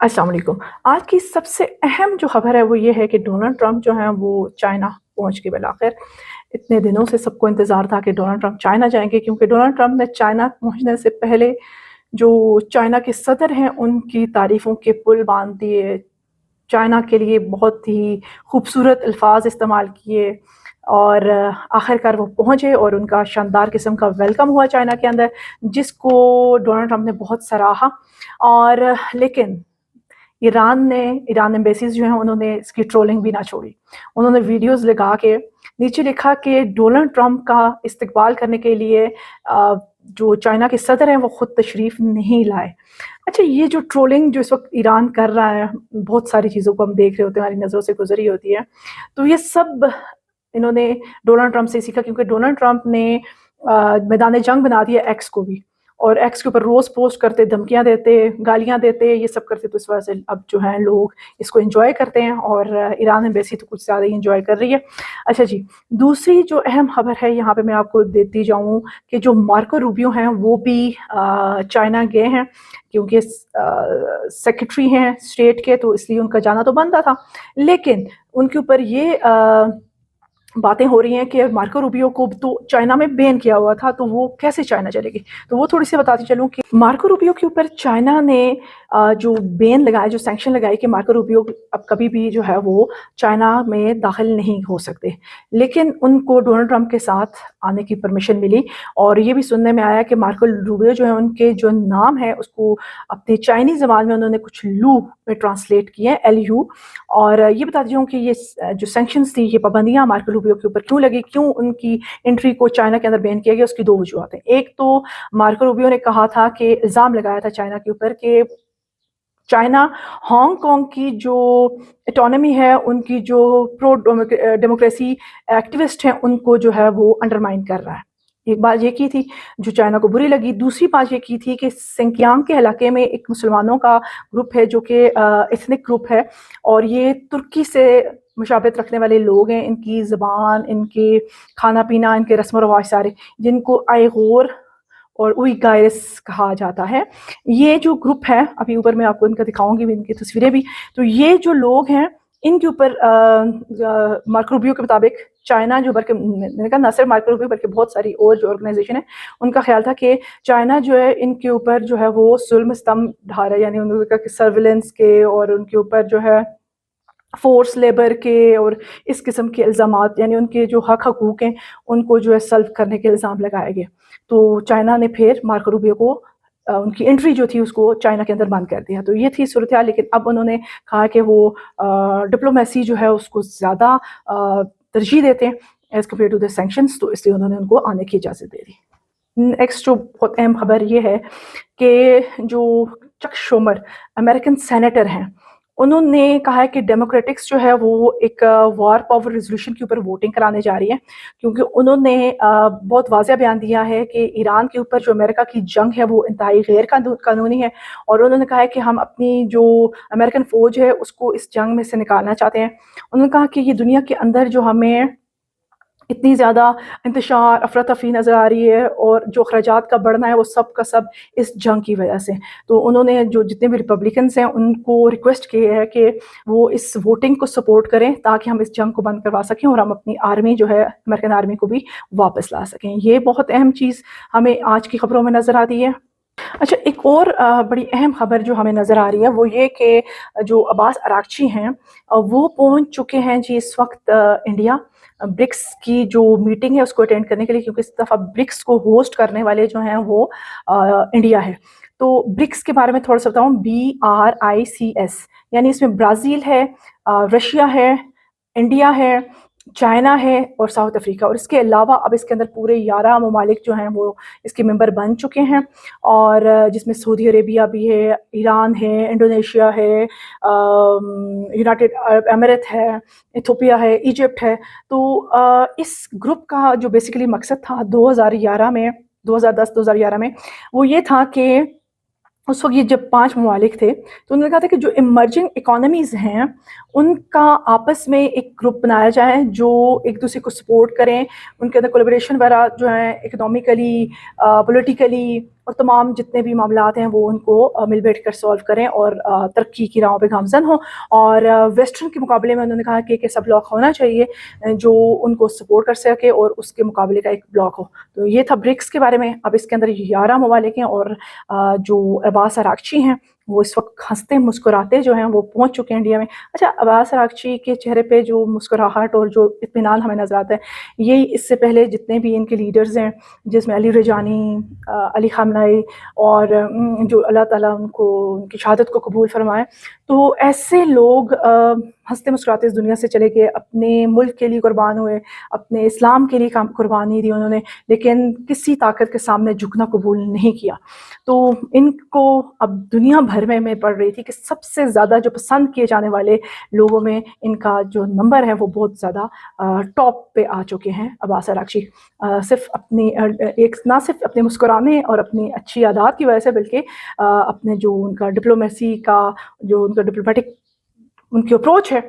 अस्सलाम वालेकुम। आज की सबसे अहम जो ख़बर है वो ये है कि डोनाल्ड ट्रंप जो हैं वो चाइना पहुँच गए बिलाखिर। इतने दिनों से सबको इंतज़ार था कि डोनाल्ड ट्रंप चाइना जाएँगे, क्योंकि डोनाल्ड ट्रंप ने चाइना पहुँचने से पहले जो चाइना के सदर हैं उनकी तारीफ़ों के पुल बाँध दिए। चाइना के लिए बहुत ही खूबसूरत अल्फाज इस्तेमाल किए और आखिरकार वो पहुँचे और उनका शानदार किस्म का वेलकम हुआ चाइना के अंदर, जिसको डोनाल्ड ट्रंप ने बहुत सराहा। और लेकिन ईरान एम्बेसीज़ जो हैं उन्होंने इसकी ट्रोलिंग भी ना छोड़ी। उन्होंने वीडियोज़ लगा के नीचे लिखा कि डोनाल्ड ट्रंप का इस्तकबाल करने के लिए जो चाइना के सदर हैं वो खुद तशरीफ़ नहीं लाए। अच्छा, ये जो ट्रोलिंग जो इस वक़्त ईरान कर रहा है, बहुत सारी चीज़ों को हम देख रहे होते हैं, हमारी नज़रों से गुज़री होती है। तो ये सब इन्होंने डोनाल्ड ट्रंप से सीखा, क्योंकि डोनाल्ड ट्रंप ने मैदान जंग बना दिया एक्स को भी, और एक्स के ऊपर रोज़ पोस्ट करते, धमकियाँ देते, गालियाँ देते, ये सब करते। तो इस वजह से अब जो है लोग इसको एंजॉय करते हैं, और ईरान एम्बेसी तो कुछ ज़्यादा ही एंजॉय कर रही है। अच्छा जी, दूसरी जो अहम खबर है यहाँ पे मैं आपको देती जाऊँ कि जो मार्को रूबियो हैं वो भी चाइना गए हैं, क्योंकि सेक्रेटरी हैं स्टेट के, तो इसलिए उनका जाना तो बनता था। लेकिन उनके ऊपर ये बातें हो रही हैं कि मार्को रूबियो को तो चाइना में बैन किया हुआ था, तो वो कैसे चाइना चलेगी। तो वो थोड़ी सी बताती चलूँ कि मार्को रूबियो के ऊपर चाइना ने जो बैन लगाया, जो सैंक्शन लगाए कि मार्को रूबियो अब कभी भी जो है वो चाइना में दाखिल नहीं हो सकते, लेकिन उनको डोनाल्ड ट्रंप के साथ आने की परमिशन मिली। और ये भी सुनने में आया कि मार्को रूबियो जो है उनके जो नाम है उसको अपने चाइनीज़ ज़बान में उन्होंने कुछ लू में ट्रांसलेट किया है, LU। और ये बताती हूँ कि ये जो सैंक्शंस थी, ये पाबंदियाँ मार्को रूबियो के ऊपर क्यों लगी, क्यों उनकी एंट्री को चाइना के अंदर बैन किया गया, उसकी दो वजूहत हैं। एक तो मार्को रूबियो ने कहा था कि इल्ज़ाम लगाया था चाइना के ऊपर कि चाइना हांगकांग की जो ऑटोनॉमी है, उनकी जो प्रो डेमोक्रेसी एक्टिविस्ट हैं, उनको जो है वो अंडरमाइन कर रहा है। एक बात ये की थी जो चाइना को बुरी लगी। दूसरी बात ये की थी कि सिंकियांग के इलाके में एक मुसलमानों का ग्रुप है जो कि एथनिक ग्रुप है, और ये तुर्की से मुशाबहत रखने वाले लोग हैं। इनकी ज़बान, इनके खाना पीना, इनके रस्म व रवाज सारे, जिनको आइगोर और उइगायर्स कहा जाता है। ये जो ग्रुप है, अभी ऊपर मैं आपको इनका दिखाऊंगी भी, इनकी तस्वीरें भी। तो ये जो लोग हैं इनके ऊपर मार्को रूबियो के मुताबिक चाइना जो, बल्कि मैंने कहा ना सिर्फ मार्को रूबियो बल्कि बहुत सारी और जो ऑर्गेनाइजेशन है, उनका ख्याल था कि चाइना जो है इनके ऊपर जो है वो जुल्म स्तंभ ढा रहा है, यानी उनके सर्विलेंस के और उनके ऊपर जो है फोर्स लेबर के और इस किस्म के इल्ज़ामात, यानी उनके जो हक हकूक़ हैं उनको जो है सल्ब करने के इल्ज़ाम लगाए गए। तो चाइना ने फिर मार्को रूबियो को उनकी एंट्री जो थी उसको चाइना के अंदर बंद कर दिया। तो ये थी सूरत हाल। लेकिन अब उन्होंने कहा कि वो डिप्लोमेसी जो है उसको ज़्यादा तरजीह देते हैं as compared to the sanctions, तो इसलिए उन्होंने उनको आने की इजाज़त दे दी। नेक्स्ट जो बहुत अहम खबर ये है कि जो चक शूमर अमेरिकन सेनेटर हैं, उन्होंने कहा है कि डेमोक्रेटिक्स जो है वो एक वॉर पावर रेजोल्यूशन के ऊपर वोटिंग कराने जा रही है, क्योंकि उन्होंने बहुत वाज़ेह बयान दिया है कि ईरान के ऊपर जो अमेरिका की जंग है वो इंतहाई गैर कानूनी है। और उन्होंने कहा है कि हम अपनी जो अमेरिकन फ़ौज है उसको इस जंग में से निकालना चाहते हैं। उन्होंने कहा कि ये दुनिया के अंदर जो हमें इतनी ज़्यादा इंतशार, अफ़रा-तफ़री नज़र आ रही है, और जो अखराजात का बढ़ना है वो सब का सब इस जंग की वजह से। तो उन्होंने जो जितने भी रिपब्लिकन्स हैं उनको रिक्वेस्ट की है कि वो इस वोटिंग को सपोर्ट करें, ताकि हम इस जंग को बंद करवा सकें और हम अपनी आर्मी जो है अमेरिकन आर्मी को भी वापस ला सकें। ये बहुत अहम चीज़ हमें आज की खबरों में नज़र आती है। अच्छा, एक और बड़ी अहम खबर जो हमें नज़र आ रही है वो ये कि जो अब्बास अरागची हैं वो पहुंच चुके हैं जी इस वक्त इंडिया, ब्रिक्स की जो मीटिंग है उसको अटेंड करने के लिए, क्योंकि इस दफ़ा ब्रिक्स को होस्ट करने वाले जो हैं वो इंडिया है। तो ब्रिक्स के बारे में थोड़ा सा बताऊँ, BRICS, यानी इसमें ब्राज़ील है, रशिया है, इंडिया है, चाइना है और साउथ अफ्रीका, और इसके अलावा अब इसके अंदर पूरे 11 ममालिक जो हैं वो इसके मेंबर बन चुके हैं, और जिसमें सऊदी अरेबिया भी है, ईरान है, इंडोनेशिया है, यूनाइटेड अरब एमिरेट है, इथियोपिया है, इजिप्ट है। तो इस ग्रुप का जो बेसिकली मकसद था 2011 में, 2010-2011 में, वो ये था कि उस वक़्त ये जब 5 ममालिक थे, तो उन्होंने कहा था कि जो इमर्जिंग इकोनॉमीज़ हैं, उनका आपस में एक ग्रुप बनाया जाए जो एक-दूसरे को सपोर्ट करें, उनके अंदर कोलैबोरेशन वगैरह जो है इकोनॉमिकली, पॉलिटिकली, اور تمام جتنے بھی معاملات ہیں وہ ان کو مل بیٹھ کر سولو کریں اور ترقی کی راہوں پہ گامزن ہوں. اور ویسٹرن کے مقابلے میں انہوں نے کہا کہ ایک ایسا بلاک ہونا چاہیے جو ان کو سپورٹ کر سکے اور اس کے مقابلے کا ایک بلاک ہو. تو یہ تھا برکس کے بارے میں. اب اس کے اندر 11 ممالک ہیں اور جو عباس اراغچی ہیں وہ اس وقت ہنستے مسکراتے جو ہیں وہ پہنچ چکے ہیں انڈیا میں. اچھا، عباس اراغچی کے چہرے پہ جو مسکراہٹ اور جو اطمینان ہمیں نظر آتا ہے، یہی اس سے پہلے جتنے بھی ان کے لیڈرز ہیں جس میں علی رجانی، علی خامنہئی اور جو اللہ تعالیٰ ان کی شہادت کو قبول فرمائے، تو ایسے لوگ ہنستے مسکراتے اس دنیا سے چلے گئے، اپنے ملک کے لیے قربان ہوئے، اپنے اسلام کے لیے قربانی دی انہوں نے، لیکن کسی طاقت کے سامنے جھکنا قبول نہیں کیا. تو ان کو اب دنیا بھر میں پڑھ رہی تھی کہ سب سے زیادہ جو پسند کیے جانے والے لوگوں میں ان کا جو نمبر ہے وہ بہت زیادہ ٹاپ پہ آ چکے ہیں عباس اراغچی. صرف نہ صرف اپنے مسکرانے اور اپنی اچھی عادات کی وجہ سے، بلکہ اپنے جو ان کا ڈپلومیسی کا جو ان کا ڈپلومیٹک ان کی اپروچ ہے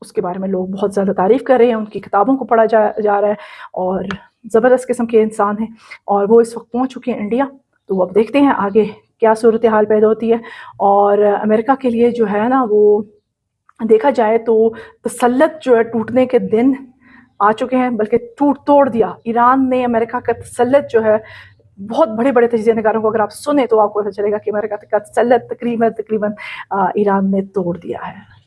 اس کے بارے میں لوگ بہت زیادہ تعریف کر رہے ہیں. ان کی کتابوں کو پڑھا جا رہا ہے اور زبردست قسم کے انسان ہیں اور وہ اس وقت پہنچ چکے ہیں انڈیا. تو اب دیکھتے ہیں آگے کیا صورتحال پیدا ہوتی ہے. اور امریکہ کے لیے جو ہے نا، وہ دیکھا جائے تو تسلط جو ہے ٹوٹنے کے دن آ چکے ہیں، بلکہ توڑ دیا. ایران نے امریکہ کا تسلط جو ہے، بہت بڑے بڑے تجزیہ نگاروں کو اگر آپ سنیں تو آپ کو پتہ چلے گا کہ امریکہ کا تسلط تقریباً ایران نے توڑ دیا ہے.